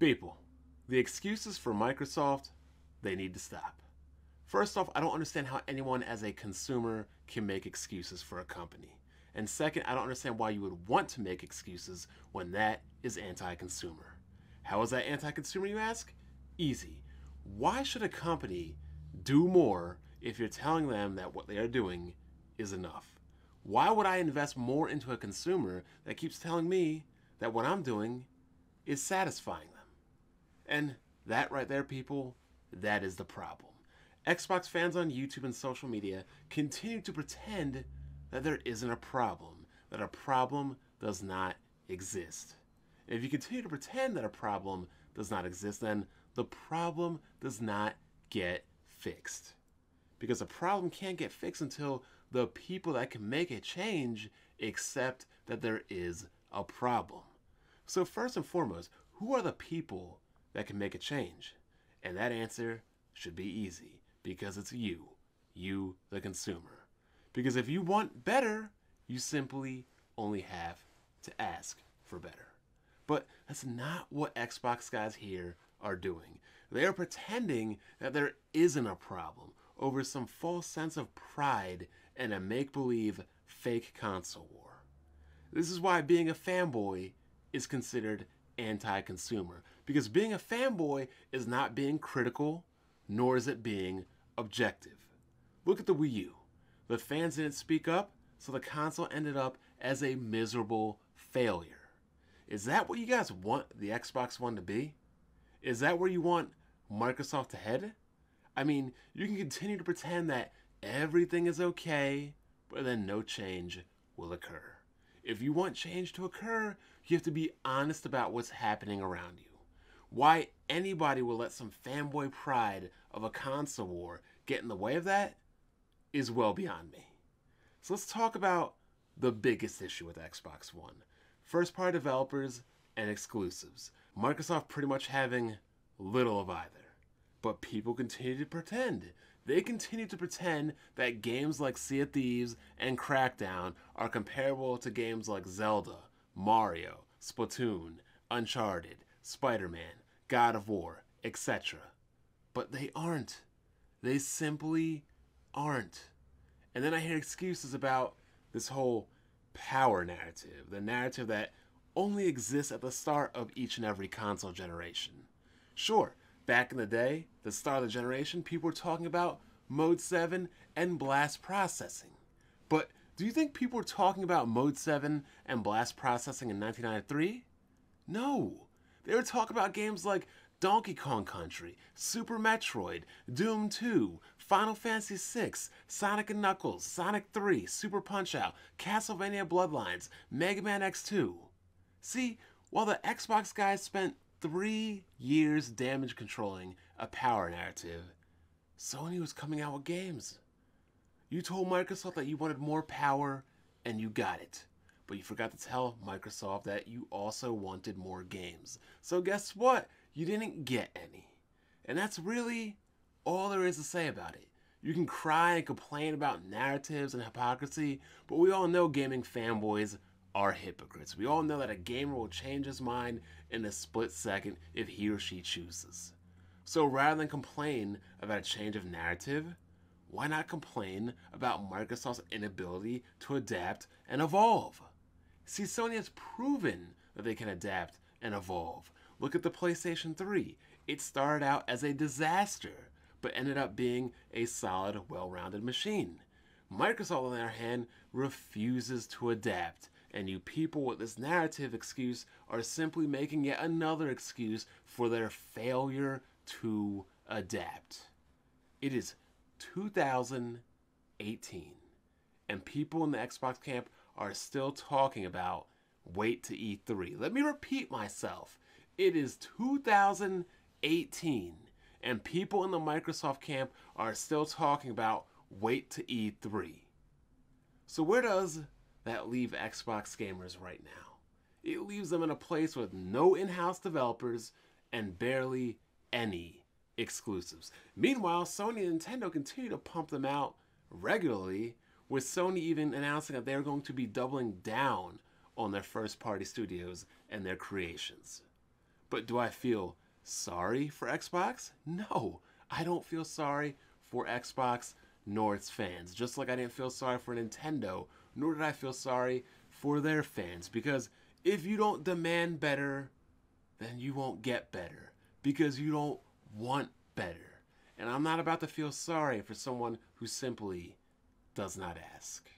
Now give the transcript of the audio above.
People, the excuses for Microsoft, they need to stop. First off, I don't understand how anyone as a consumer can make excuses for a company. And second, I don't understand why you would want to make excuses when that is anti-consumer. How is that anti-consumer, you ask? Easy. Why should a company do more if you're telling them that what they are doing is enough? Why would I invest more into a consumer that keeps telling me that what I'm doing is satisfying them? And that right there, people, that is the problem. Xbox fans on YouTube and social media continue to pretend that there isn't a problem, that a problem does not exist. And if you continue to pretend that a problem does not exist, then the problem does not get fixed. Because a problem can't get fixed until the people that can make a change accept that there is a problem. So first and foremost, who are the people that can make a change? And that answer should be easy, because it's you, the consumer. Because if you want better, you simply only have to ask for better. But that's not what Xbox guys here are doing. They are pretending that there isn't a problem over some false sense of pride and a make-believe fake console war. This is why being a fanboy is considered anti-consumer, because being a fanboy is not being critical, nor is it being objective. Look at the Wii U. The fans didn't speak up, so the console ended up as a miserable failure. Is that what you guys want the Xbox One to be? Is that where you want Microsoft to head? I mean, you can continue to pretend that everything is okay, but then no change will occur. If you want change to occur, you have to be honest about what's happening around you. Why anybody will let some fanboy pride of a console war get in the way of that is well beyond me. So let's talk about the biggest issue with Xbox One. First-party developers and exclusives. Microsoft pretty much having little of either. But people continue to pretend. They continue to pretend that games like Sea of Thieves and Crackdown are comparable to games like Zelda, Mario, Splatoon, Uncharted, Spider-Man, God of War, etc. But they aren't. They simply aren't. And then I hear excuses about this whole power narrative, the narrative that only exists at the start of each and every console generation. Sure, back in the day, the start of the generation, people were talking about Mode 7 and blast processing. But do you think people were talking about Mode 7 and blast processing in 1993? No. They were talking about games like Donkey Kong Country, Super Metroid, Doom 2, Final Fantasy VI, Sonic & Knuckles, Sonic 3, Super Punch-Out, Castlevania Bloodlines, Mega Man X2. See, while the Xbox guys spent 3 years damage controlling a power narrative, Sony was coming out with games. You told Microsoft that you wanted more power, and you got it. But you forgot to tell Microsoft that you also wanted more games. So guess what? You didn't get any. And that's really all there is to say about it. You can cry and complain about narratives and hypocrisy, but we all know gaming fanboys are hypocrites. We all know that a gamer will change his mind in a split second if he or she chooses. So rather than complain about a change of narrative, why not complain about Microsoft's inability to adapt and evolve? See, Sony has proven that they can adapt and evolve. Look at the PlayStation 3. It started out as a disaster, but ended up being a solid, well-rounded machine. Microsoft, on the other hand, refuses to adapt, and you people with this narrative excuse are simply making yet another excuse for their failure to adapt. It is 2018, and people in the Xbox camp are still talking about wait to E3. Let me repeat myself. It is 2018, and people in the Microsoft camp are still talking about wait to E3. So where does that leave Xbox gamers right now? It leaves them in a place with no in-house developers and barely any exclusives. Meanwhile, Sony and Nintendo continue to pump them out regularly, with Sony even announcing that they're going to be doubling down on their first-party studios and their creations. But do I feel sorry for Xbox? No, I don't feel sorry for Xbox nor its fans. Just like I didn't feel sorry for Nintendo, nor did I feel sorry for their fans. Because if you don't demand better, then you won't get better. Because you don't want better. And I'm not about to feel sorry for someone who simply does not ask.